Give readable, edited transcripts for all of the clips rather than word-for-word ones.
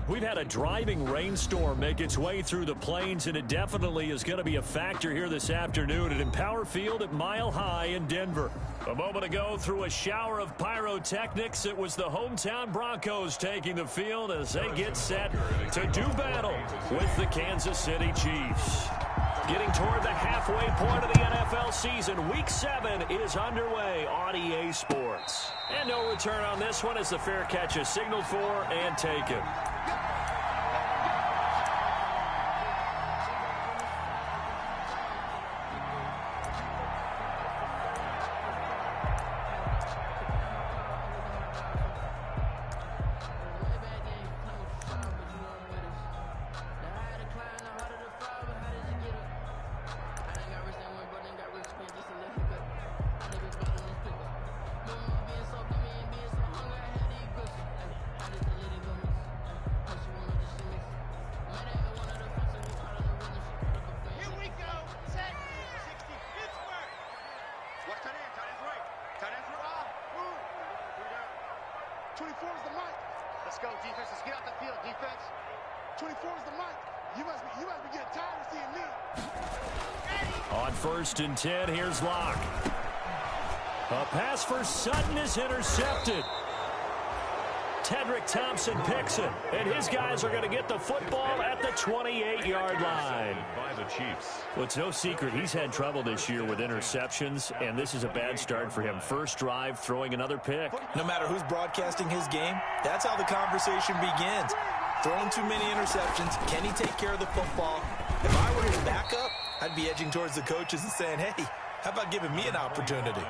We've had a driving rainstorm make its way through the plains, and it definitely is going to be a factor here this afternoon at Empower Field at Mile High in Denver. A moment ago, through a shower of pyrotechnics, it was the hometown Broncos taking the field as they get set to do battle with the Kansas City Chiefs. Getting toward the halfway point of the NFL season, Week 7 is underway on EA Sports. And no return on this one as the fair catch is signaled for and taken. On 1st and 10, here's Locke. A pass for Sutton is intercepted. Tedrick Thompson picks it, and his guys are going to get the football at the 28-yard line. By the Chiefs. Well, it's no secret he's had trouble this year with interceptions, and this is a bad start for him. First drive, throwing another pick. No matter who's broadcasting his game, that's how the conversation begins. Throwing too many interceptions, can he take care of the football? If I were his backup, I'd be edging towards the coaches and saying, hey, how about giving me an opportunity?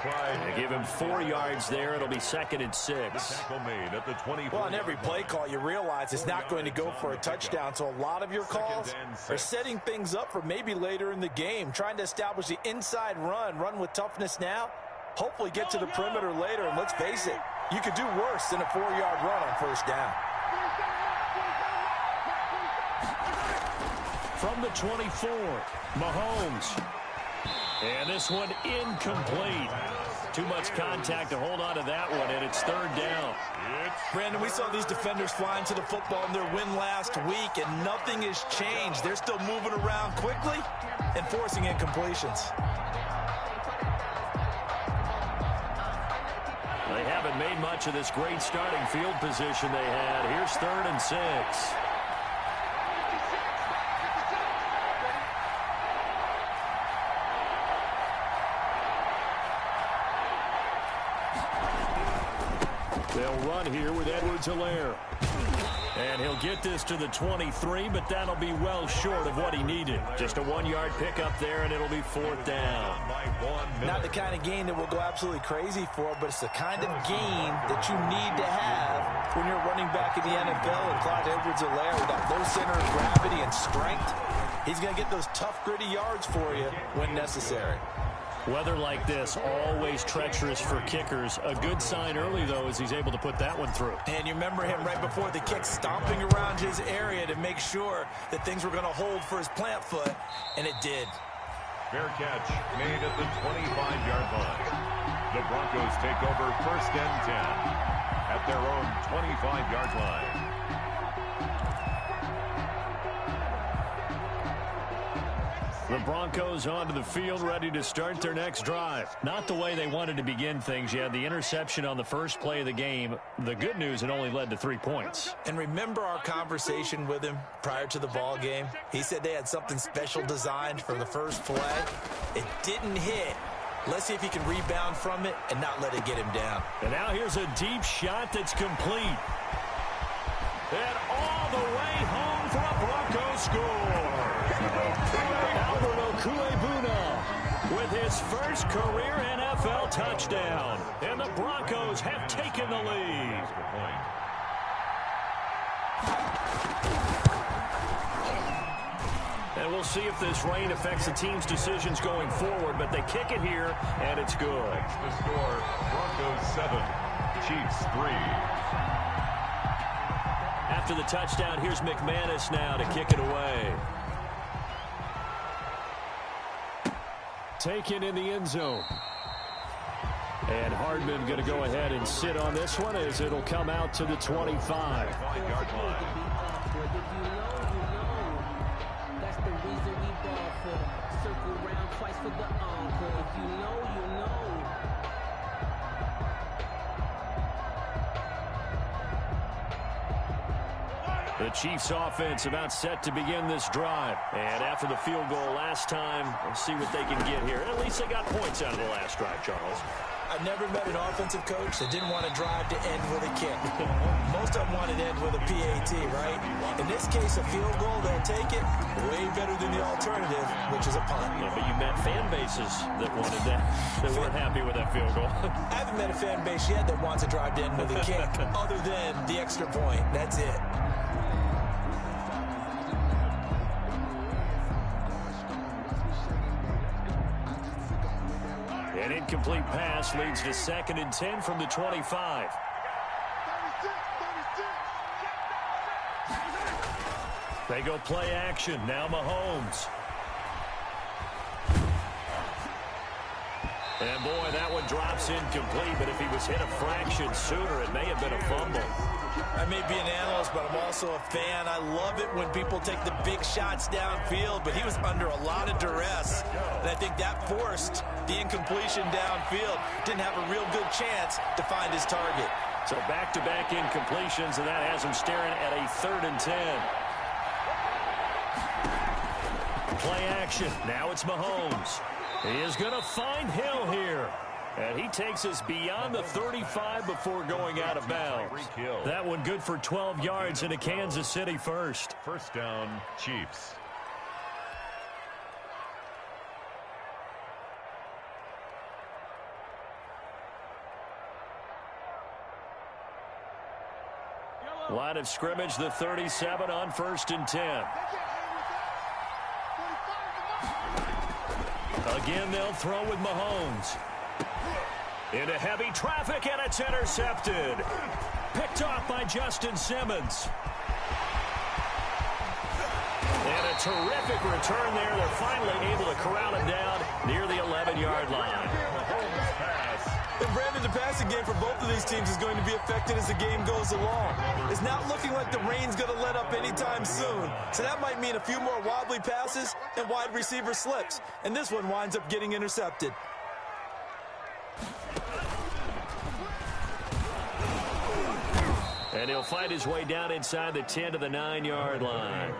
They give him 4 yards there. It'll be 2nd and 6. Tackle made at the 24. Well, on every play call, you realize it's not going to go for a touchdown, so a lot of your calls are setting things up for maybe later in the game, trying to establish the inside run with toughness now, hopefully get to the perimeter later, and let's face it, you could do worse than a 4-yard run on 1st down. From the 24, Mahomes. And this one incomplete. Too much contact to hold on to that one, and it's 3rd down. Brandon, we saw these defenders flying to the football in their win last week, and nothing has changed. They're still moving around quickly and forcing incompletions. They haven't made much of this great starting field position they had. Here's 3rd and 6. They'll run here with Edwards-Helaire. And he'll get this to the 23, but that'll be well short of what he needed. Just a 1-yard pickup there, and it'll be 4th down. Not the kind of gain that we'll go absolutely crazy for, but it's the kind of gain that you need to have when you're running back in the NFL. And Clyde Edwards-Helaire, with that low center of gravity and strength, he's going to get those tough, gritty yards for you when necessary. Weather like this, always treacherous for kickers. A good sign early, though, as he's able to put that one through. And you remember him right before the kick, stomping around his area to make sure that things were going to hold for his plant foot, and it did. Fair catch made at the 25-yard line. The Broncos take over 1st and 10 at their own 25-yard line. The Broncos onto the field, ready to start their next drive. Not the way they wanted to begin things. You had the interception on the first play of the game. The good news, it only led to 3 points. And remember our conversation with him prior to the ball game? He said they had something special designed for the first play. It didn't hit. Let's see if he can rebound from it and not let it get him down. And now here's a deep shot that's complete. And all the way home for a Broncos score. With his first career NFL touchdown. And the Broncos have taken the lead. And we'll see if this rain affects the team's decisions going forward, but they kick it here, and it's good. The score, Broncos 7, Chiefs 3. After the touchdown, here's McManus now to kick it away. Taken in the end zone. And Hardman going to go ahead and sit on this one as it'll come out to the 25. 5-yard line. That's the reason we ball for. Circle round twice for the encore. If you know, you know. The Chiefs offense about set to begin this drive. And after the field goal last time, we'll see what they can get here. At least they got points out of the last drive, Charles. I've never met an offensive coach that didn't want to drive to end with a kick. Most of them wanted to end with a PAT, right? In this case, a field goal, they'll take it way better than the alternative, which is a punt. Yeah, but you met fan bases that wanted that, that weren't happy with that field goal. I haven't met a fan base yet that wants to drive to end with a kick, other than the extra point. That's it. An incomplete pass leads to 2nd and 10 from the 25. They go play action. Now Mahomes. And boy, that one drops incomplete, but if he was hit a fraction sooner, it may have been a fumble. I may be an analyst, but I'm also a fan. I love it when people take the big shots downfield, but he was under a lot of duress, and I think that forced the incompletion downfield. Didn't have a real good chance to find his target. So back-to-back incompletions, and that has him staring at a 3rd and 10. Play action. Now it's Mahomes. He is going to find Hill here. And he takes us beyond the 35 before going out of bounds. That one good for 12 yards into Kansas City first. First down, Chiefs. Line of scrimmage, the 37 on 1st and 10. Again, they'll throw with Mahomes. Into heavy traffic, and it's intercepted. Picked off by Justin Simmons. And a terrific return there. They're finally able to corral him down near the 11-yard line. And Brandon, the passing game for both of these teams is going to be affected as the game goes along. It's not looking like the rain's going to let up anytime soon. So that might mean a few more wobbly passes and wide receiver slips. And this one winds up getting intercepted. And he'll find his way down inside the 10 to the 9-yard line.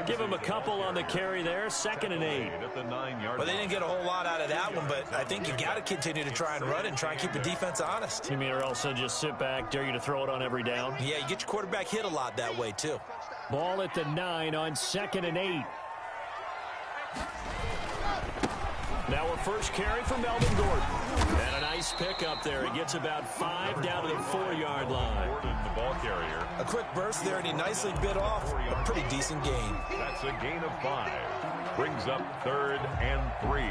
Give him a couple on the carry there. 2nd and 8. Well, they didn't get a whole lot out of that one, but I think you got to continue to try and run and try and keep the defense honest. You mean or else just sit back, dare you to throw it on every down? Yeah, you get your quarterback hit a lot that way, too. Ball at the 9 on 2nd and 8. Now a first carry for Melvin Gordon. And a nice pickup there. He gets about 5 down to the 4-yard line. Gordon, the ball carrier. A quick burst there, and he nicely bit off a pretty decent gain. That's a gain of 5. Brings up 3rd and 3.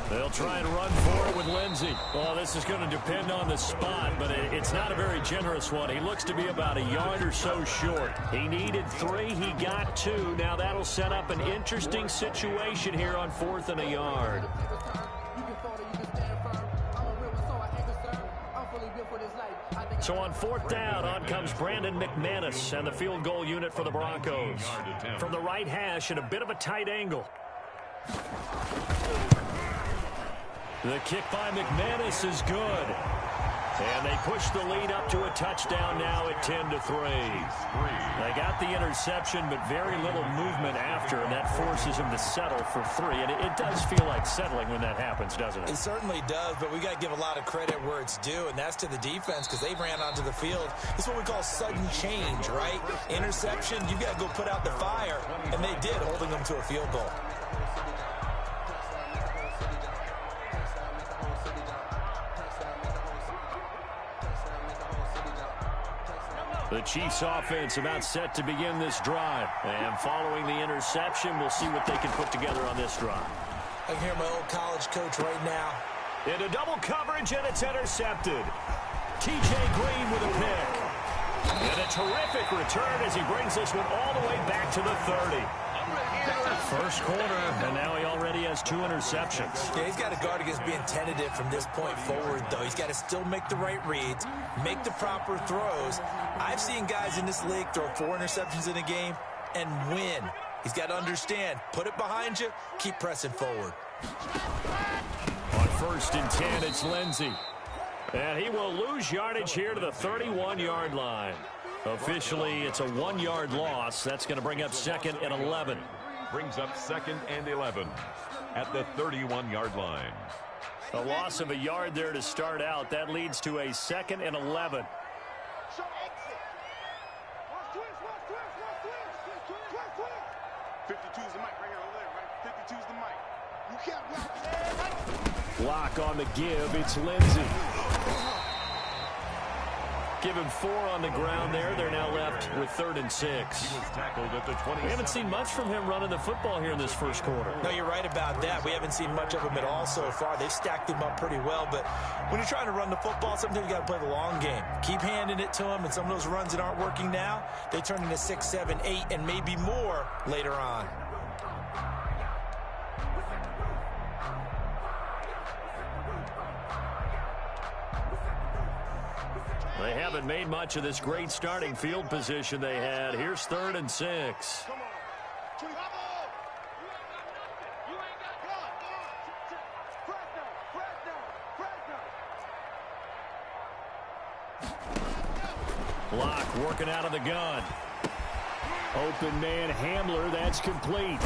They'll try and run for it with Lindsey. Well, this is going to depend on the spot, but it's not a very generous one. He looks to be about a yard or so short. He needed 3. He got 2. Now that'll set up an interesting situation here on 4th and a yard. So on 4th down, on comes Brandon McManus and the field goal unit for the Broncos. From the right hash at a bit of a tight angle. The kick by McManus is good. And they push the lead up to a touchdown now at 10-3. They got the interception, but very little movement after, and that forces him to settle for 3. And it does feel like settling when that happens, doesn't it? It certainly does, but we got to give a lot of credit where it's due, and that's to the defense because they ran onto the field. This is what we call sudden change, right? Interception, you got to go put out the fire, and they did, holding them to a field goal. The Chiefs offense about set to begin this drive. And following the interception, we'll see what they can put together on this drive. I can hear my old college coach right now. Into double coverage, and it's intercepted. T.J. Green with a pick. And a terrific return as he brings this one all the way back to the 30. First quarter, and now he already has 2 interceptions. Yeah, he's got to guard against being tentative from this point forward, though. He's got to still make the right reads, make the proper throws. I've seen guys in this league throw 4 interceptions in a game and win. He's got to understand, put it behind you, keep pressing forward. On 1st and 10, it's Lindsey. And he will lose yardage here to the 31-yard line. Officially, it's a 1-yard loss. That's going to bring up 2nd and 11. Brings up 2nd and 11 at the 31-yard line. A loss of a yard there to start out. That leads to a 2nd and 11. Block on the give. It's Lindsey. Give him 4 on the ground there. They're now left with 3rd and 6. He was tackled at the 20. We haven't seen much from him running the football here in this first quarter. No, you're right about that. We haven't seen much of him at all so far. They've stacked him up pretty well, but when you're trying to run the football, sometimes you got to play the long game. Keep handing it to him, and some of those runs that aren't working now, they turn into 6, 7, 8, and maybe more later on. They haven't made much of this great starting field position they had. Here's 3rd and 6. Block working out of the gun. Open man Hamler, that's complete.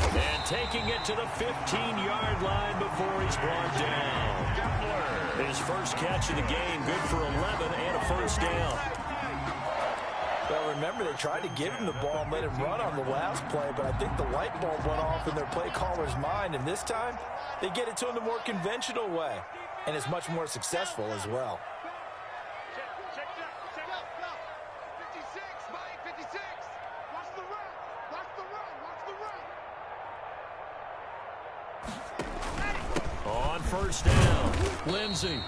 And taking it to the 15-yard line before he's brought down. His first catch of the game, good for 11 and a first down. Well, remember, they tried to give him the ball and let him run on the last play, but I think the light bulb went off in their play caller's mind, and this time they get it to him the more conventional way, and it's much more successful as well. On 1st down, Lindsey.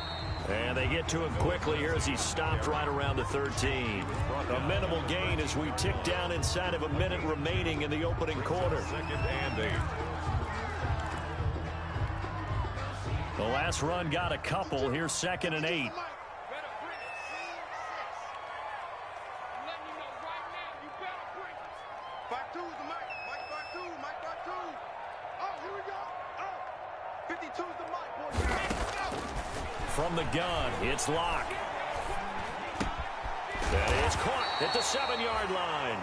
And they get to him quickly here as he stopped right around the 13. A minimal gain as we tick down inside of a minute remaining in the opening quarter. 2nd and 8. The last run got a couple. Here's 2nd and 8. From the gun, it's Locke. That is caught at the 7-yard line.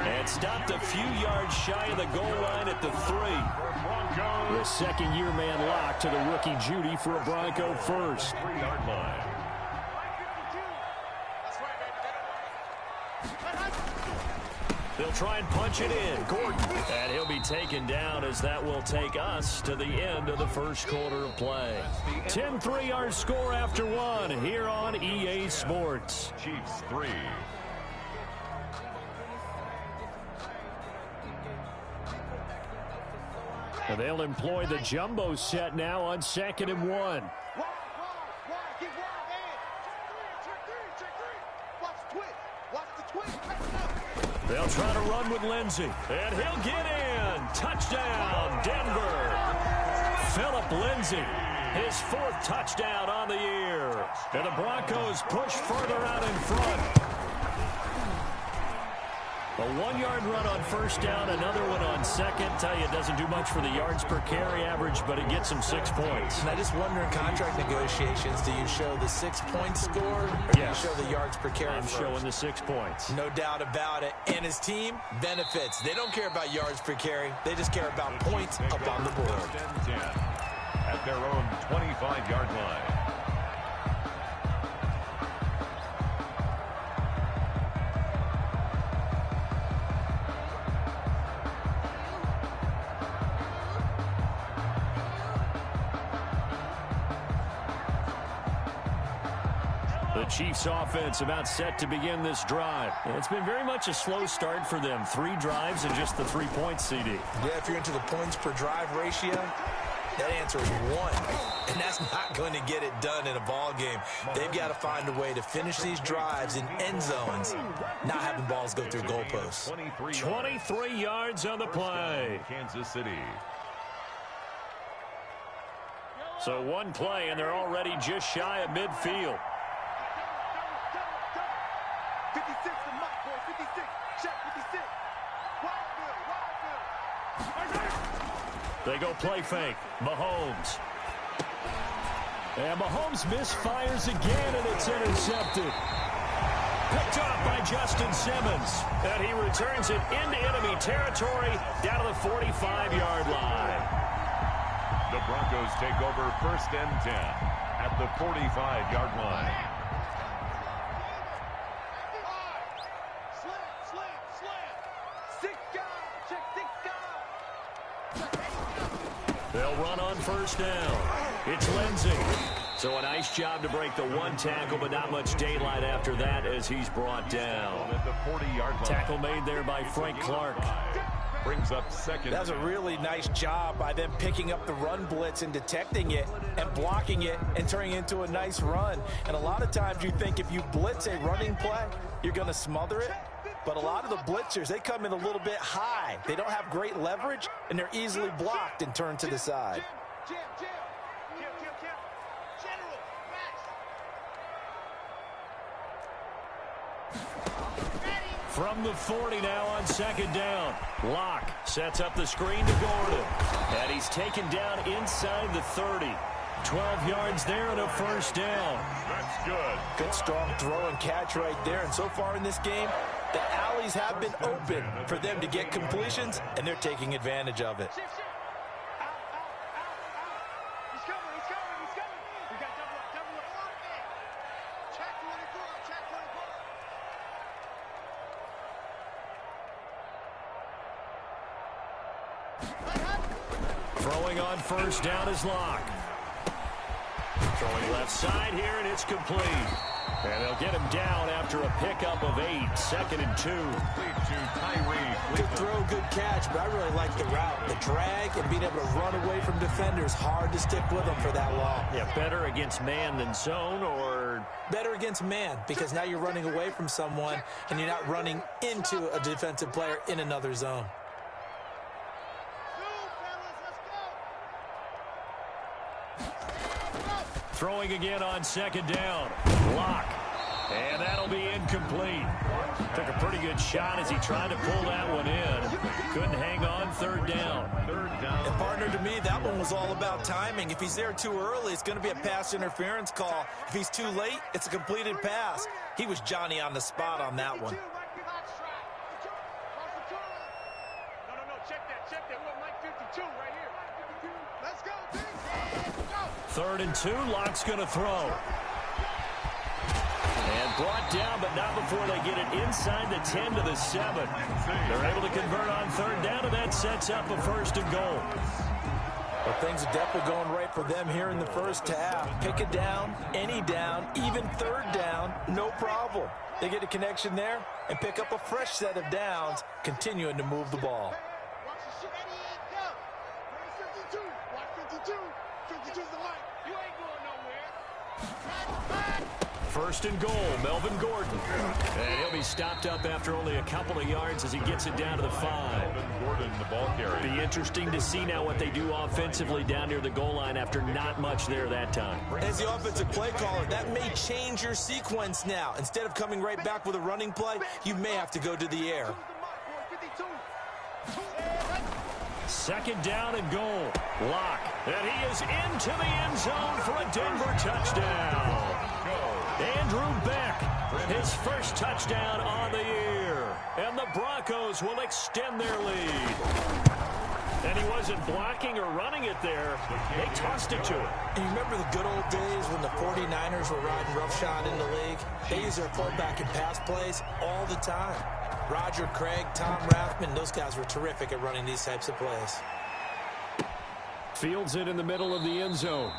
And stopped a few yards shy of the goal line at the 3. The second-year man Locke to the rookie Judy for a Bronco first. 3-yard line. They'll try and punch it in. Gordon. And he'll be taken down as that will take us to the end of the first quarter of play. 10-3 our score after 1 here on EA Sports. Chiefs 3. And they'll employ the jumbo set now on 2nd and 1. They'll try to run with Lindsey. And he'll get in. Touchdown, Denver. Phillip Lindsey, his 4th touchdown on the year. And the Broncos push further out in front. A 1-yard run on 1st down, another one on 2nd. Tell you, it doesn't do much for the yards per carry average, but it gets him 6 points. And I just wonder in contract negotiations, do you show the 6-point score or do you show the yards per carry? I'm showing the 6 points. No doubt about it. And his team benefits. They don't care about yards per carry. They just care about points up on the board. 10 at their own 25-yard line. The Chiefs offense about set to begin this drive. And it's been very much a slow start for them. 3 drives and just the 3 points, CD. Yeah, if you're into the points per drive ratio, that answer is 1. And that's not going to get it done in a ball game. They've got to find a way to finish these drives in end zones, not having balls go through goalposts. 23 yards on the play. Kansas City. So 1 play, and they're already just shy of midfield. 56 to Mike, boy. 56. Check 56. They go play fake. Mahomes. And Mahomes misfires again, and it's intercepted. Picked up by Justin Simmons. And he returns it into enemy territory down to the 45-yard line. The Broncos take over 1st and 10 at the 45-yard line. They'll run on 1st down. It's Lindsey. So a nice job to break the 1 tackle, but not much daylight after that as he's brought down. At the 40-yard line. Tackle made there by Frank Clark. Brings up 2nd. That was a really nice job by them picking up the run blitz and detecting it and blocking it and turning it into a nice run. And a lot of times you think if you blitz a running play, you're going to smother it. But a lot of the blitzers, they come in a little bit high. They don't have great leverage, and they're easily blocked and turned to the side. From the 40 now on 2nd down. Locke sets up the screen to Gordon. And he's taken down inside the 30. 12 yards there and a 1st down. That's good. Good strong throw and catch right there. And so far in this game, the alleys have been open for them to get completions, and they're taking advantage of it. Throwing on 1st down is Locke. Throwing left side here, and it's complete. And they'll get him down after a pickup of 8. 2nd and 2. Good throw, good catch, but I really like the route. The drag and being able to run away from defenders, hard to stick with them for that long. Yeah, better against man than zone, or? Better against man, because now you're running away from someone, and you're not running into a defensive player in another zone. Throwing again on 2nd down. Locke. And that'll be incomplete. Took a pretty good shot as he tried to pull that one in. Couldn't hang on 3rd down. And partner, to me, that one was all about timing. If he's there too early, it's going to be a pass interference call. If he's too late, it's a completed pass. He was Johnny on the spot on that one. Check that. We're Mike 52 right here. Let's go, team. Let's go. 3rd and 2. Locke's going to throw. And brought down, but not before they get it inside the 10 to the 7. They're able to convert on 3rd down, and that sets up a 1st and goal. Well, things are definitely going right for them here in the 1st half. Pick a down, any down, even 3rd down, no problem. They get a connection there and pick up a fresh set of downs, continuing to move the ball. Watch the shit. Ready, go. Bring 52. Watch 52. 52's the line. You ain't going nowhere. 1st and goal, Melvin Gordon. And he'll be stopped up after only a couple of yards as he gets it down to the 5. Melvin Gordon, the ball carrier. Be interesting to see now what they do offensively down near the goal line after not much there that time. As the offensive play caller, that may change your sequence now. Instead of coming right back with a running play, you may have to go to the air. 2nd down and goal. Locke. And he is into the end zone for a Denver touchdown. Andrew Beck, his 1st touchdown on the year. And the Broncos will extend their lead. And he wasn't blocking or running it there. They tossed it to him. And you remember the good old days when the 49ers were riding roughshod in the league? They use their fullback in pass plays all the time. Roger Craig, Tom Rathman, those guys were terrific at running these types of plays. Fields it in the middle of the end zone.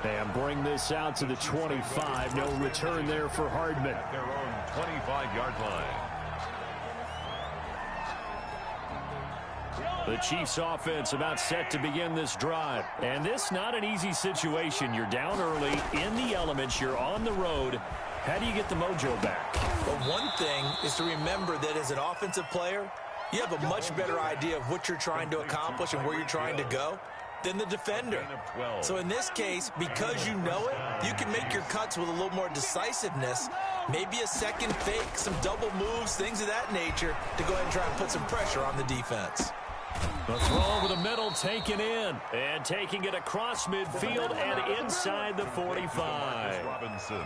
And bring this out to the 25. No return there for Hardman. At their own 25-yard line. The Chiefs offense about set to begin this drive. And this not an easy situation. You're down early, in the elements, you're on the road. How do you get the mojo back? Well, one thing is to remember that as an offensive player, you have a much better idea of what you're trying to accomplish and where you're trying to go than the defender. So in this case, because you know it, you can make your cuts with a little more decisiveness, maybe a second fake, some double moves, things of that nature, to go ahead and try and put some pressure on the defense. The throw over the middle taken in, and taking it across midfield and inside the 45.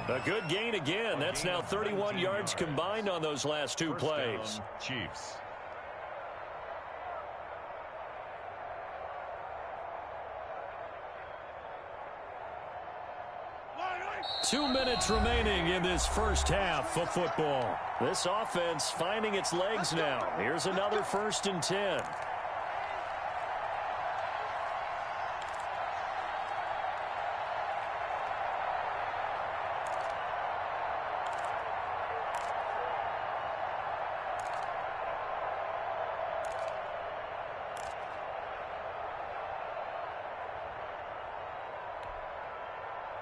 A good gain again. That's now 31 yards combined on those last two plays. Chiefs. Two minutes remaining in this first half of football. This offense finding its legs now. Here's another 1st and 10.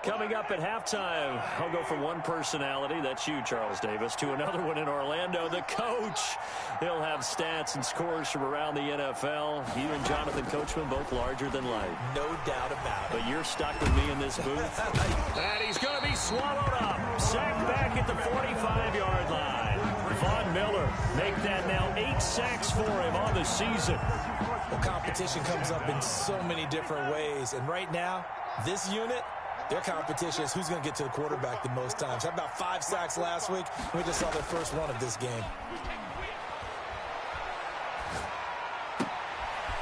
Coming up at halftime, I'll go from one personality, that's you, Charles Davis, to another one in Orlando, the coach. He'll have stats and scores from around the NFL. You and Jonathan Coachman, both larger than life. No doubt about it. But you're stuck with me in this booth. And he's going to be swallowed up. Sacked back at the 45-yard line. Von Miller make that now 8 sacks for him on the season. Well, competition comes up in so many different ways. And right now, this unit, their competition is who's going to get to the quarterback the most times. How about 5 sacks last week? We just saw their first one of this game.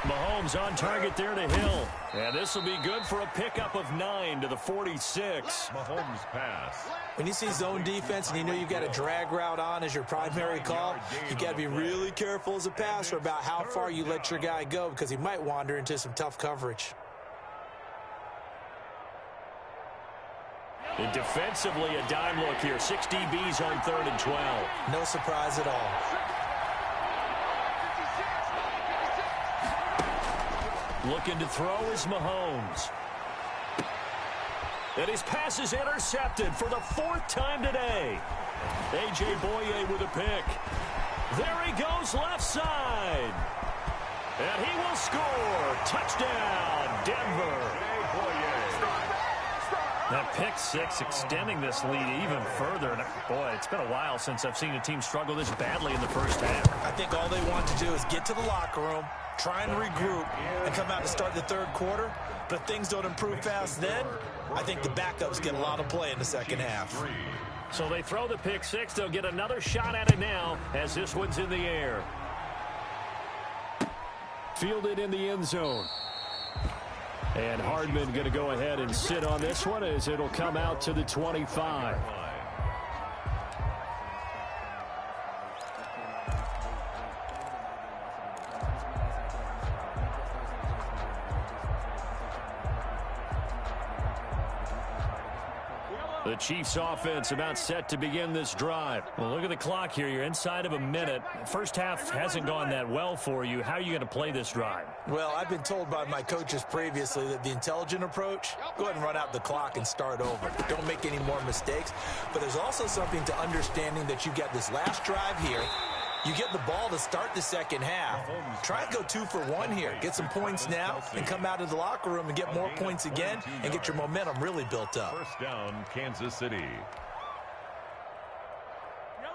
Mahomes on target there to Hill. And this will be good for a pickup of 9 to the 46. Mahomes pass. When you see zone defense and you know you've got a drag route on as your primary call, you've got to be really careful as a passer about how far you let your guy go because he might wander into some tough coverage. And defensively, a dime look here. 6 DBs on 3rd and 12. No surprise at all. Looking to throw is Mahomes. And his pass is intercepted for the 4th time today. A.J. Boye with a pick. There he goes left side. And he will score. Touchdown, Denver. That pick 6 extending this lead even further. And boy, it's been a while since I've seen a team struggle this badly in the first half. I think all they want to do is get to the locker room, try and regroup, and come out to start the 3rd quarter. But if things don't improve fast then, I think the backups get a lot of play in the second half. So they throw the pick 6. They'll get another shot at it now as this one's in the air. Fielded in the end zone. And Hardman going to go ahead and sit on this one as it'll come out to the 25. The Chiefs offense about set to begin this drive. Well, look at the clock here. You're inside of a minute. First half hasn't gone that well for you. How are you going to play this drive? Well, I've been told by my coaches previously that the intelligent approach, go ahead and run out the clock and start over. Don't make any more mistakes. But there's also something to understanding that you got this last drive here. You get the ball to start the second half. Try and go 2 for 1 here. Get some points now and come out of the locker room and get more points again and get your momentum really built up. First down, Kansas City.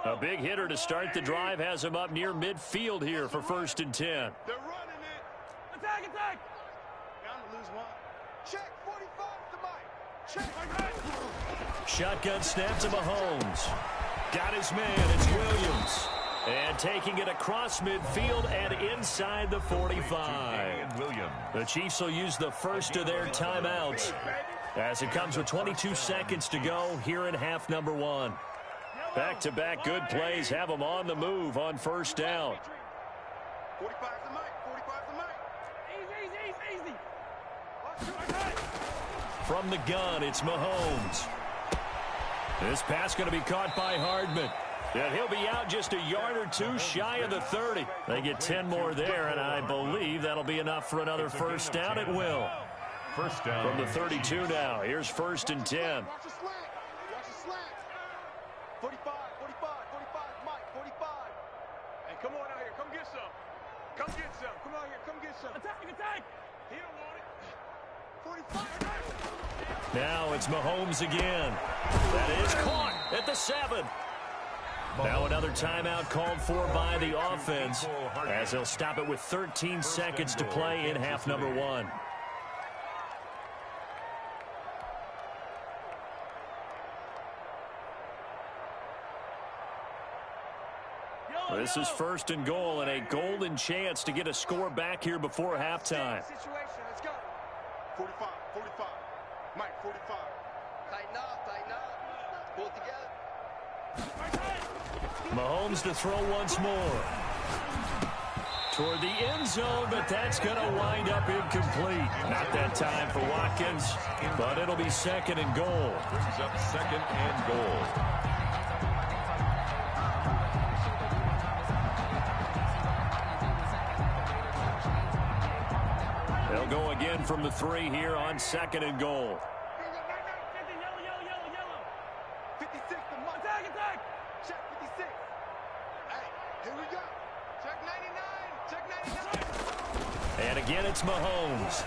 A big hitter to start the drive has him up near midfield here for 1st and 10. They're running it. Attack, attack. Down to lose 1. Check 45 to Mike. Check. Shotgun snap to Mahomes. Got his man. It's Williams. And taking it across midfield and inside the 45. The Chiefs will use the first of their timeouts as it comes with 22 seconds to go here in half number 1. Back-to-back good plays have them on the move on 1st down. 45 to Mike. 45 to Mike. Easy. From the gun, it's Mahomes. This pass going to be caught by Hardman. And he'll be out just a yard or two shy of the 30. They get 10 more there, and I believe that'll be enough for another first down at will. First down. From the 32 now. Here's 1st and 10. Watch the slant. Watch the slant. 45, 45, 45, Mike, 45. Hey, come on out here. Come get some. Come get some. Come out here. Come get some. Attack, attack. He don't want it. 45. Now it's Mahomes again. That is caught at the 7. Now another timeout called for by the offense as they'll stop it with 13 seconds to play in half number 1. This is 1st and goal and a golden chance to get a score back here before halftime. Situation. Let's go. 45, 45. Mike, 45. Tighten up. Pull it together. Mahomes to throw once more. Toward the end zone, but that's going to wind up incomplete. Not that time for Watkins, but it'll be 2nd and goal. Brings up 2nd and goal. They'll go again from the 3 here on 2nd and goal. 56 to attack, attack. Check 56. Hey, here we go. Check 99. Check 99. And again, it's Mahomes.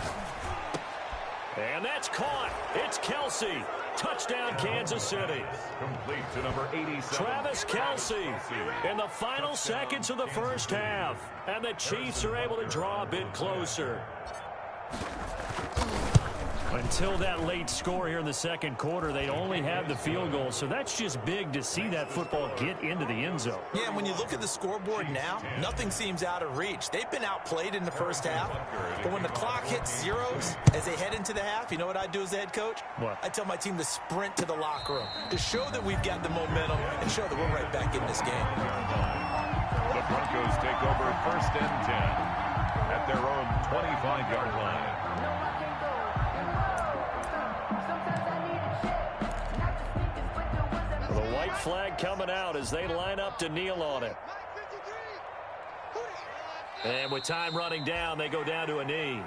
And that's caught. It's Kelsey. Touchdown, Kansas City. Complete to number 87. Travis Kelsey in the final seconds of the first half. And the Chiefs are able to draw a bit closer. Until that late score here in the second quarter, they'd only have the field goal. So that's just big to see that football get into the end zone. Yeah, and when you look at the scoreboard now, nothing seems out of reach. They've been outplayed in the first half. But when the clock hits zeros as they head into the half, you know what I do as the head coach? What? I tell my team to sprint to the locker room to show that we've got the momentum and show that we're right back in this game. The Broncos take over 1st and 10 at their own 25-yard line. The white flag coming out as they line up to kneel on it. And with time running down, they go down to a knee.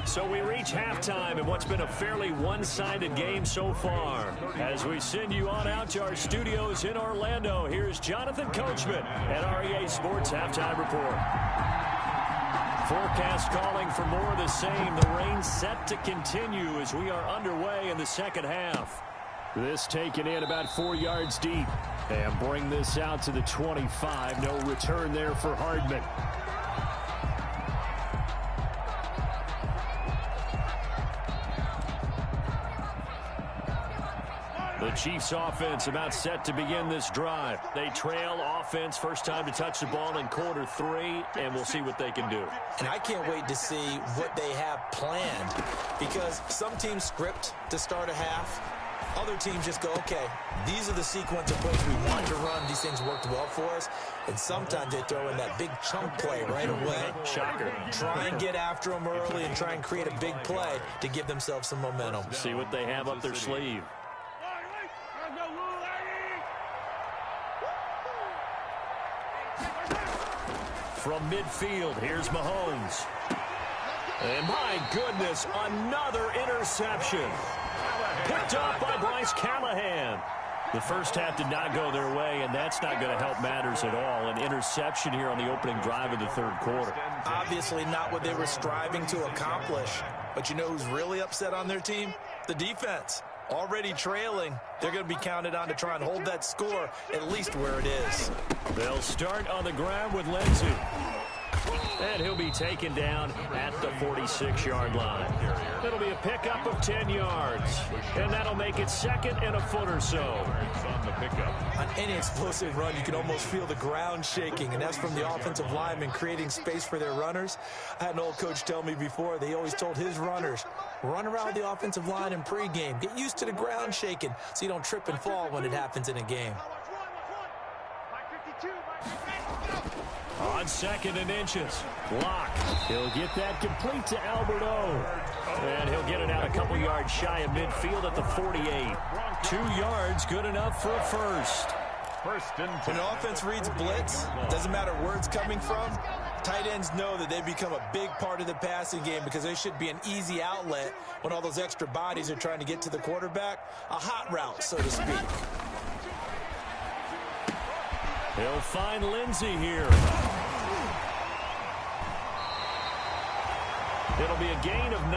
So we reach halftime in what's been a fairly one-sided game so far. As we send you on out to our studios in Orlando, here's Jonathan Coachman at REA Sports Halftime Report. Forecast calling for more of the same. The rain set to continue as we are underway in the second half. This taken in about 4 yards deep. And bring this out to the 25. No return there for Hardman. The Chiefs offense about set to begin this drive. They trail offense, first time to touch the ball in quarter 3, and we'll see what they can do. And I can't wait to see what they have planned, because some teams script to start a half. Other teams just go, okay, these are the sequence of plays we want to run. These things worked well for us. And sometimes they throw in that big chunk play right away. Shocker. Try and get after them early and try and create a big play to give themselves some momentum. See what they have up their sleeve. From midfield, here's Mahomes. And my goodness, another interception. Picked up by Bryce Callahan. The first half did not go their way, and that's not going to help matters at all. An interception here on the opening drive of the third quarter. Obviously not what they were striving to accomplish. But you know who's really upset on their team? The defense. Already trailing. They're going to be counted on to try and hold that score at least where it is. They'll start on the ground with Lindsey. And he'll be taken down at the 46-yard line. It'll be a pickup of 10 yards. And that'll make it 2nd and a foot or so. On the pickup. On any explosive run, you can almost feel the ground shaking, and that's from the offensive linemen creating space for their runners. I had an old coach tell me before, they always told his runners, run around the offensive line in pregame. Get used to the ground shaking so you don't trip and fall when it happens in a game. On 2nd and inches. Block. He'll get that complete to Alberto. And he'll get it out a couple yards shy of midfield at the 48. 2 yards, good enough for a first. When an offense reads blitz, doesn't matter where it's coming from, tight ends know that they become a big part of the passing game because they should be an easy outlet when all those extra bodies are trying to get to the quarterback. A hot route, so to speak. He'll find Lindsey here. It'll be a gain of 9,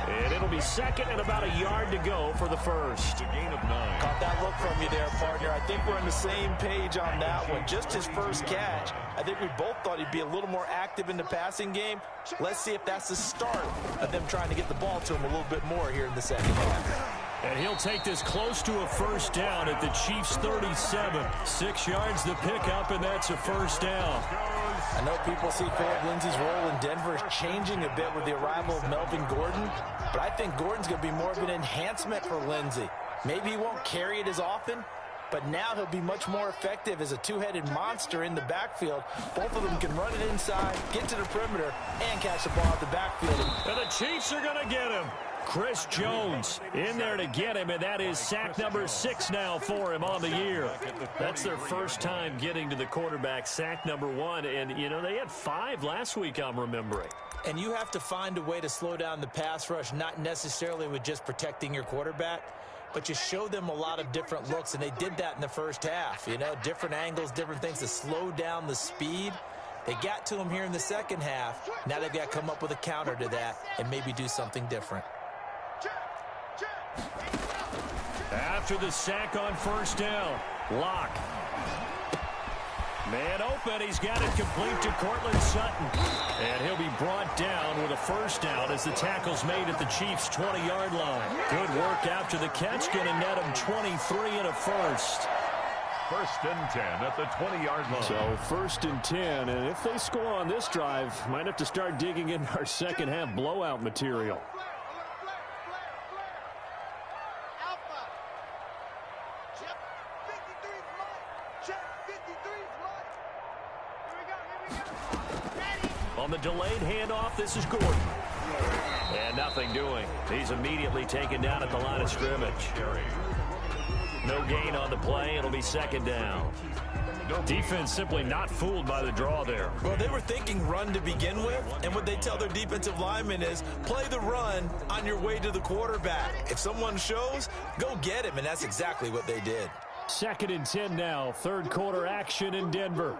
and it'll be second and about a yard to go for the first. A gain of 9. Caught that look from you there, partner. I think we're on the same page on that one. Just his first catch. I think we both thought he'd be a little more active in the passing game. Let's see if that's the start of them trying to get the ball to him a little bit more here in the second half. And he'll take this close to a first down at the Chiefs' 37. 6 yards the pickup, and that's a first down. I know people see Philip Lindsay's role in Denver is changing a bit with the arrival of Melvin Gordon, but I think Gordon's going to be more of an enhancement for Lindsay. Maybe he won't carry it as often, but now he'll be much more effective as a two-headed monster in the backfield. Both of them can run it inside, get to the perimeter, and catch the ball at the backfield. And the Chiefs are going to get him. Chris Jones in there to get him, and that is sack number 6 now for him on the year. That's their first time getting to the quarterback, sack number 1. And, you know, they had 5 last week, I'm remembering. And you have to find a way to slow down the pass rush, not necessarily with just protecting your quarterback, but you show them a lot of different looks, and they did that in the first half. You know, different angles, different things to slow down the speed. They got to him here in the second half. Now they've got to come up with a counter to that and maybe do something different. After the sack on first down, Locke. Man open, he's got it complete to Cortland Sutton. And he'll be brought down with a first down as the tackle's made at the Chiefs' 20-yard line. Good work after the catch, going to net him 23 and a first. First and 10 at the 20-yard line. So first and 10, and if they score on this drive, might have to start digging in our second half blowout material. On the delayed handoff, this is Gordon. And nothing doing. He's immediately taken down at the line of scrimmage. No gain on the play. It'll be second down. Defense simply not fooled by the draw there. Well, they were thinking run to begin with, and what they tell their defensive linemen is play the run on your way to the quarterback. If someone shows, go get him, and that's exactly what they did. Second and 10 now. Third quarter action in Denver.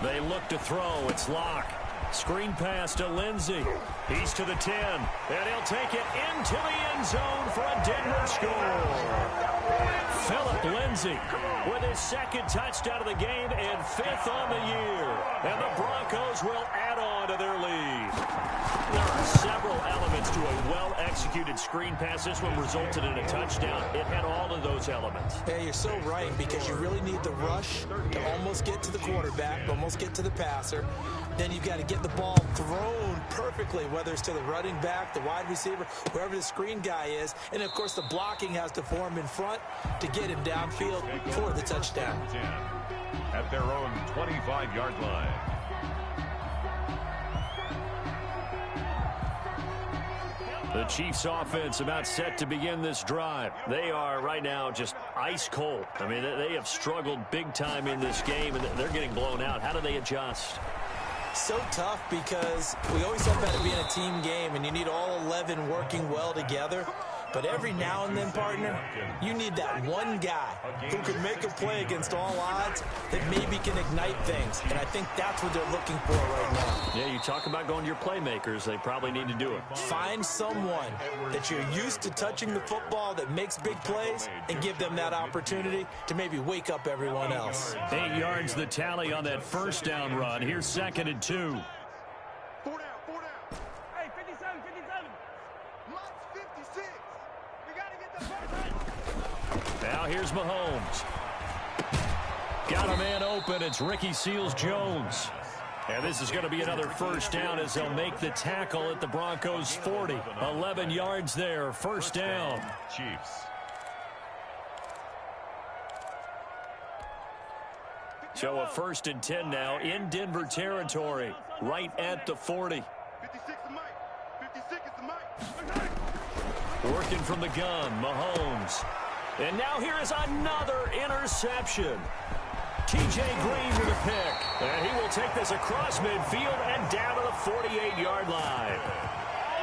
They look to throw. It's Locke. Screen pass to Lindsey. He's to the 10. And he'll take it into the end zone for a Denver score. Philip Lindsey with his second touchdown of the game and 5th on the year. And the Broncos will add on to their lead. There are several elements to a well-executed screen pass. This one resulted in a touchdown. It had all of those elements. Yeah, you're so right, because you really need the rush to almost get to the quarterback, almost get to the passer. Then you've got to get the ball thrown perfectly, whether it's to the running back, the wide receiver, wherever the screen guy is. And, of course, the blocking has to form in front to get him downfield for the touchdown. At their own 25-yard line. The Chiefs offense about set to begin this drive. They are right now just ice cold. I mean, they have struggled big time in this game, and they're getting blown out. How do they adjust? So tough, because we always talk about it being a team game, and you need all 11 working well together. But every now and then, partner, you need that one guy who can make a play against all odds that maybe can ignite things. And I think that's what they're looking for right now. Yeah, you talk about going to your playmakers. They probably need to do it. Find someone that you're used to touching the football that makes big plays and give them that opportunity to maybe wake up everyone else. 8 yards the tally on that first down run. Here's second and 2. Hey, 57, 57. Mine's 56. We got to get the first. Now here's Mahomes. Got a man open. It's Ricky Seals-Jones. And this is going to be another first down as they'll make the tackle at the Broncos' 40. 11 yards there. First down. Chiefs. So a 1st and 10 now in Denver territory, right at the 40. 56 is Mike. 56 is the Mike. Working from the gun, Mahomes. And now here is another interception. T.J. Green with a pick. And he will take this across midfield and down to the 48-yard line.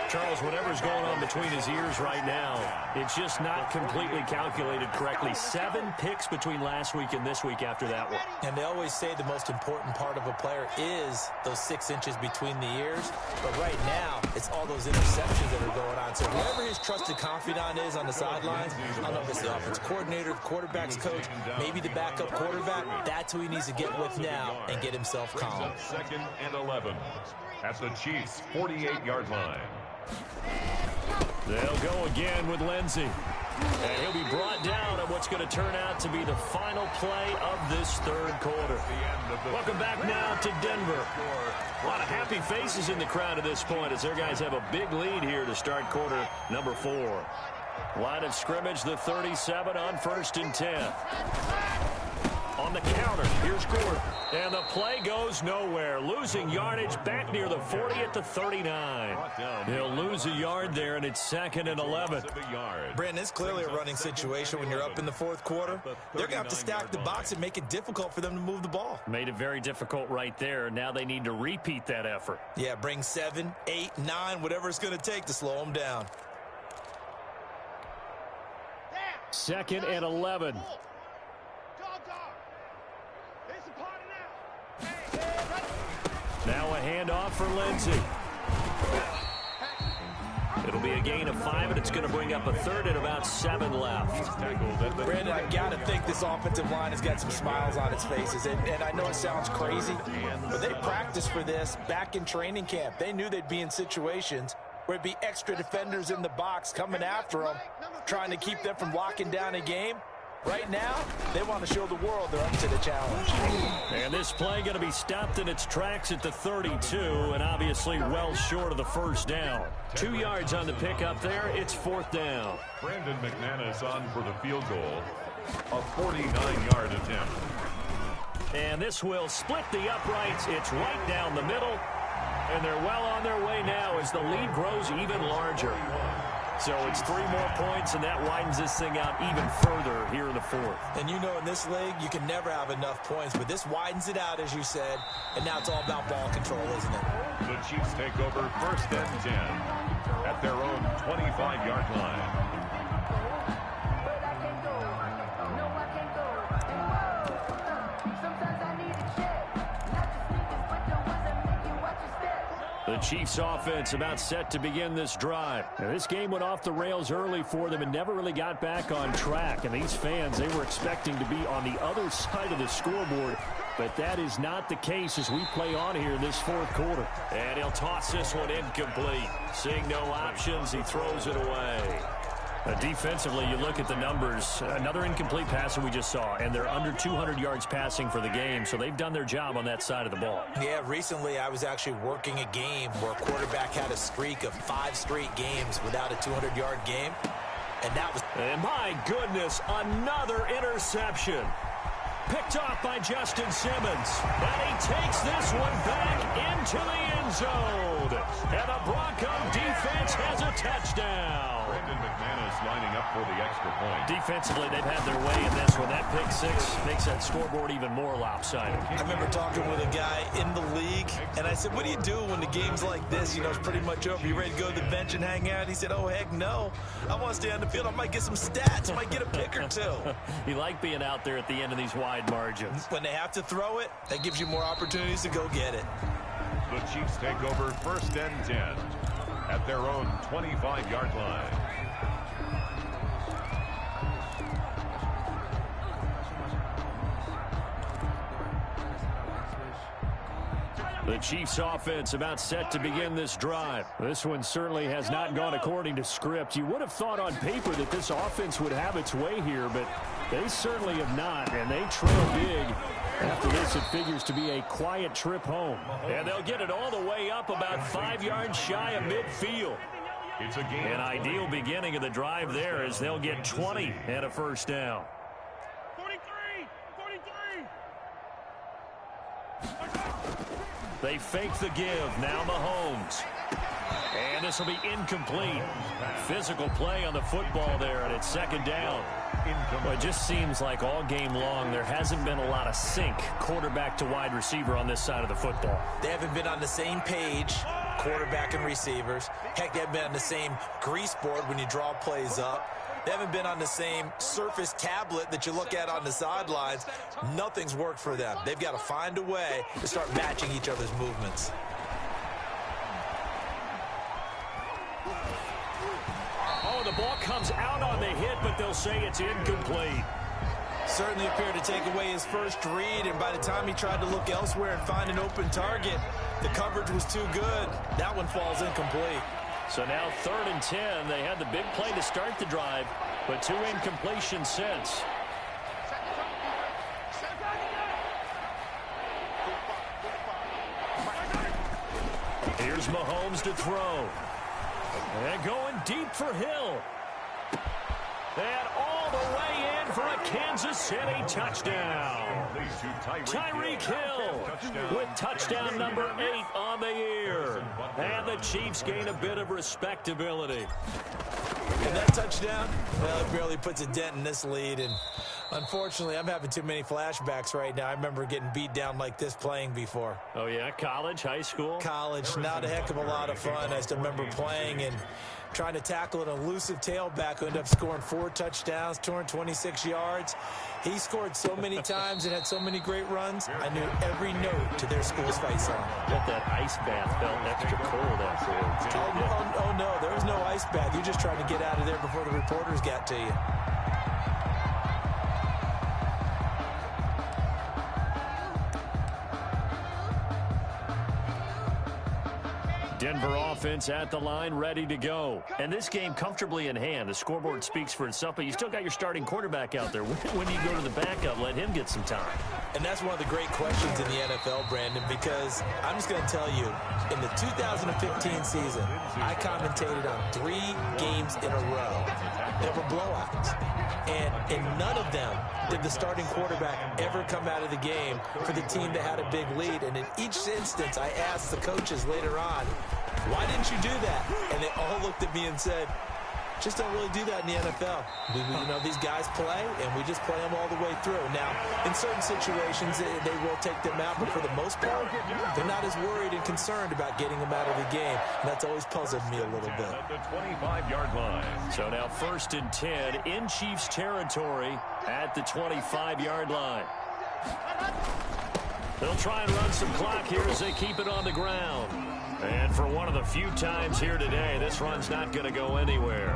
Charles, whatever's going on between his ears right now, it's just not completely calculated correctly. 7 picks between last week and this week after that one. And they always say the most important part of a player is those 6 inches between the ears. But right now, it's all those interceptions that are going on. So whoever his trusted confidant is on the sidelines, I don't know if it's the offensive coordinator, the quarterback's coach, maybe the backup quarterback, that's who he needs to get with now and get himself calm. 2nd and 11 at the Chiefs' 48-yard line. They'll go again with Lindsey. And he'll be brought down at what's going to turn out to be the final play of this 3rd quarter. Welcome back now to Denver. A lot of happy faces in the crowd at this point as their guys have a big lead here to start quarter number 4. Line of scrimmage, the 37 on 1st and 10. On the counter, here's Gordon. And the play goes nowhere. Losing yardage back near the 40 at the 39. He'll lose a yard there, and it's 2nd and 11. Brandon, it's clearly a running situation when you're up in the 4th quarter. They're going to have to stack the box and make it difficult for them to move the ball. Made it very difficult right there. Now they need to repeat that effort. Yeah, bring 7, 8, 9, whatever it's going to take to slow them down. 2nd and 11. Now a handoff for Lindsey. It'll be a gain of 5, and it's going to bring up a 3rd and about 7 left. Brandon, I got to think this offensive line has got some smiles on its faces. And I know it sounds crazy, but they practiced for this back in training camp. They knew they'd be in situations where it'd be extra defenders in the box coming after them, trying to keep them from locking down a game. Right now, they want to show the world they're up to the challenge. And this play going to be stopped in its tracks at the 32, and obviously well short of the 1st down. 2 yards on the pickup there. It's 4th down. Brandon McManus on for the field goal. A 49-yard attempt. And this will split the uprights. It's right down the middle. And they're well on their way now as the lead grows even larger. So it's 3 more points, and that widens this thing out even further here in the 4th. And you know in this league, you can never have enough points, but this widens it out, as you said, and now it's all about ball control, isn't it? The Chiefs take over 1st and 10 at their own 25-yard line. The Chiefs offense about set to begin this drive. Now, this game went off the rails early for them and never really got back on track. And these fans, they were expecting to be on the other side of the scoreboard. But that is not the case as we play on here in this 4th quarter. And he'll toss this one incomplete. Seeing no options, he throws it away. Defensively, you look at the numbers. Another incomplete pass that we just saw, and they're under 200 yards passing for the game, so they've done their job on that side of the ball. Yeah, recently I was actually working a game where a quarterback had a streak of 5 straight games without a 200-yard game, and that was... And my goodness, another interception. Picked off by Justin Simmons, and he takes this one back into the end zone. And the Bronco defense has a touchdown. Brandon McManus lining up for the extra point. Defensively, they've had their way in this one. That pick 6 makes that scoreboard even more lopsided. I remember talking with a guy in the league, and I said, what do you do when the game's like this? You know, it's pretty much over. You ready to go to the bench and hang out? He said, oh, heck no. I want to stay on the field. I might get some stats. I might get a pick or 2. You like being out there at the end of these wide margins. When they have to throw it, that gives you more opportunities to go get it. The Chiefs take over 1st and 10 at their own 25-yard line. The Chiefs offense about set to begin this drive. This one certainly has not gone according to script. You would have thought on paper that this offense would have its way here, but they certainly have not, and they trail big. After this, it figures to be a quiet trip home. And they'll get it all the way up about 5 yards shy of midfield. It's a game. An ideal beginning of the drive there as they'll get 20 and a 1st down. 43! 43! They fake the give. Now Mahomes. And this will be incomplete. Physical play on the football there, and it's second down. Well, it just seems like all game long there hasn't been a lot of sync quarterback to wide receiver on this side of the football. They haven't been on the same page, quarterback and receivers. Heck, they haven't been on the same grease board when you draw plays up. They haven't been on the same surface tablet that you look at on the sidelines. Nothing's worked for them. They've got to find a way to start matching each other's movements. Oh, the ball comes out on the hit, but they'll say it's incomplete. Certainly appeared to take away his first read, and by the time he tried to look elsewhere and find an open target, the coverage was too good. That one falls incomplete. So now 3rd and 10. They had the big play to start the drive, but 2 incompletions since. Here's Mahomes to throw. And going deep for Hill. And all the way in for a Kansas City touchdown. Tyreek Hill with touchdown number 8 on the year. And the Chiefs gain a bit of respectability. And that touchdown, well, it barely puts a dent in this lead. And unfortunately, I'm having too many flashbacks right now. I remember getting beat down like this playing before. Oh, yeah? College, high school? College, not a heck of a lot of fun. I just remember playing and trying to tackle an elusive tailback who ended up scoring 4 touchdowns, 226 yards. He scored so many times and had so many great runs, I knew every note to their school's fight song. Bet that ice bath felt extra cold afterwards. Oh, no, there was no ice bath. You're just trying to get out of there before the reporters got to you. Denver offense at the line, ready to go. And this game comfortably in hand. The scoreboard speaks for itself, but you still got your starting quarterback out there. When do you go to the backup, let him get some time? And that's one of the great questions in the NFL, Brandon, because I'm just going to tell you, in the 2015 season, I commentated on 3 games in a row. There were blowouts. And in none of them did the starting quarterback ever come out of the game for the team that had a big lead. And in each instance, I asked the coaches later on, why didn't you do that? And they all looked at me and said, just don't really do that in the NFL. You know, these guys play, and we just play them all the way through. Now, in certain situations, they will take them out, but for the most part, they're not as worried and concerned about getting them out of the game. And that's always puzzled me a little bit. At the 25-yard line. So now 1st and 10 in Chiefs territory at the 25-yard line. They'll try and run some clock here as they keep it on the ground. And for one of the few times here today, this run's not going to go anywhere.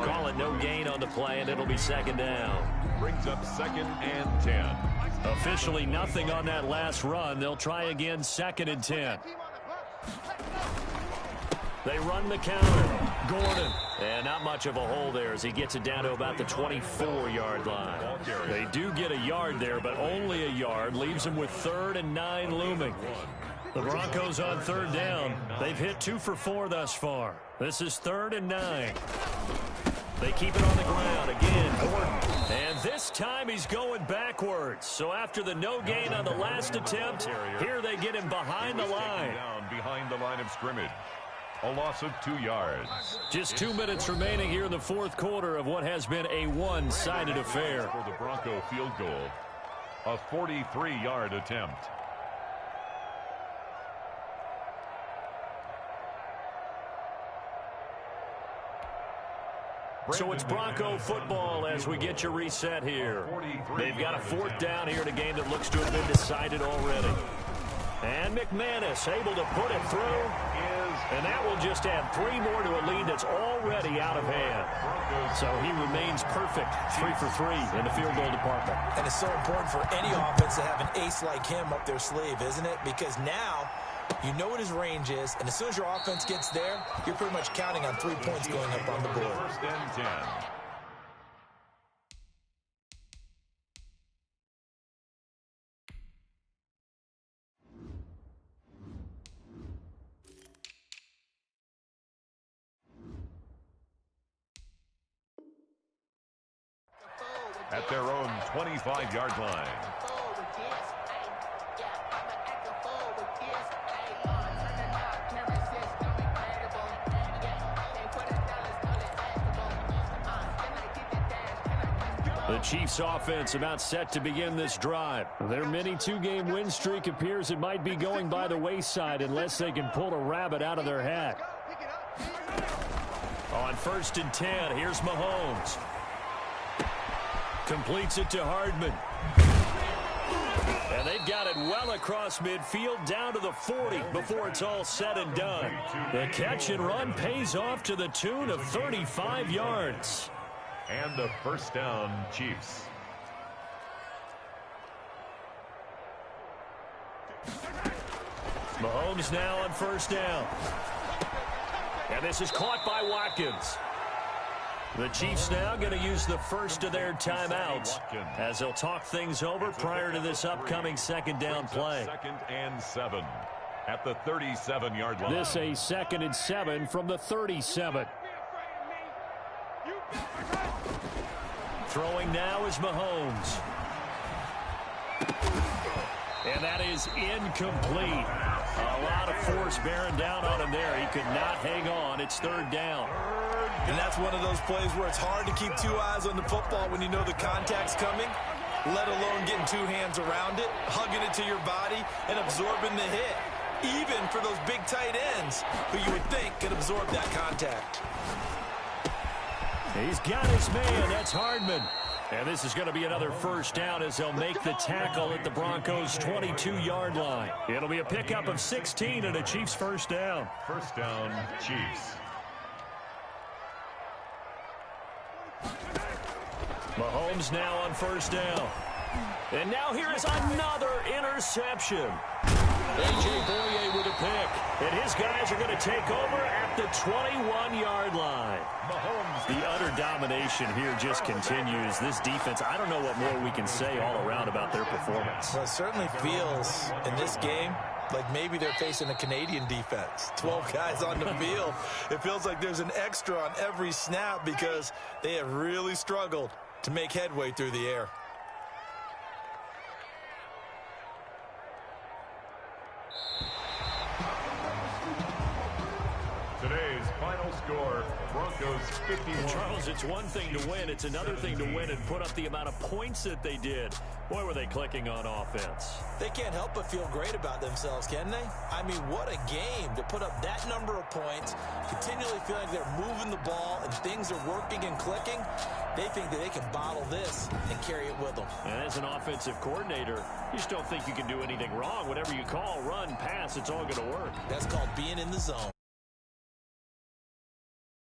Call it no gain on the play, and it'll be 2nd down. Brings up 2nd and 10. Officially nothing on that last run. They'll try again 2nd and 10. They run the counter. Gordon. And not much of a hole there as he gets it down to about the 24-yard line. They do get a yard there, but only a yard. Leaves them with 3rd and 9 looming. The Broncos on 3rd down. They've hit 2 for 4 thus far. This is 3rd and 9. They keep it on the ground again. Gordon. And this time he's going backwards. So after the no gain on the last attempt, here they get him behind the line. Down behind the line of scrimmage. A loss of 2 yards. Just 2 minutes remaining here in the 4th quarter of what has been a one-sided affair. For the Bronco field goal. A 43-yard attempt. So it's Bronco football as we get you reset here. They've got a 4th down here in a game that looks to have been decided already. And McManus able to put it through. And that will just add 3 more to a lead that's already out of hand. So he remains perfect, 3 for 3 in the field goal department. And it's so important for any offense to have an ace like him up their sleeve, isn't it? Because now you know what his range is, and as soon as your offense gets there, you're pretty much counting on 3 points going up on the board. 1st and 10. At their own 25-yard line. The Chiefs offense about set to begin this drive. Their mini two-game win streak appears it might be going by the wayside unless they can pull a rabbit out of their hat. On 1st and 10, here's Mahomes. Completes it to Hardman. And they've got it well across midfield down to the 40 before it's all said and done. The catch and run pays off to the tune of 35 yards. And the first down, Chiefs. Mahomes now on 1st down. And this is caught by Watkins. The Chiefs now going to use the first of their timeouts as they'll talk things over prior to this upcoming 2nd down play. 2nd and 7 at the 37-yard line. This a 2nd and 7 from the 37. Throwing now is Mahomes. And that is incomplete. A lot of force bearing down on him there. He could not hang on. It's 3rd down. And that's one of those plays where it's hard to keep 2 eyes on the football when you know the contact's coming, let alone getting 2 hands around it, hugging it to your body, and absorbing the hit. Even for those big tight ends who you would think could absorb that contact. He's got his man. That's Hardman. And this is going to be another 1st down as they'll make the tackle at the Broncos' 22-yard line. It'll be a pickup of 16 and a Chiefs 1st down. 1st down, Chiefs. Mahomes now on 1st down. And now here is another interception. A.J. Boye with a pick. And his guys are going to take over at the 21-yard line. Mahomes. The utter domination here just continues. This defense, I don't know what more we can say all around about their performance. Well, it certainly feels in this game like maybe they're facing a Canadian defense. 12 guys on the field. It feels like there's an extra on every snap because they have really struggled to make headway through the air. Today's final score, Broncos 51. Charles, it's one thing to win. It's another thing to win and put up the amount of points that they did. Boy, were they clicking on offense. They can't help but feel great about themselves, can they? I mean, what a game to put up that number of points, continually feeling like they're moving the ball and things are working and clicking. They think that they can bottle this and carry it with them. And as an offensive coordinator, you just don't think you can do anything wrong. Whatever you call, run, pass, it's all going to work. That's called being in the zone.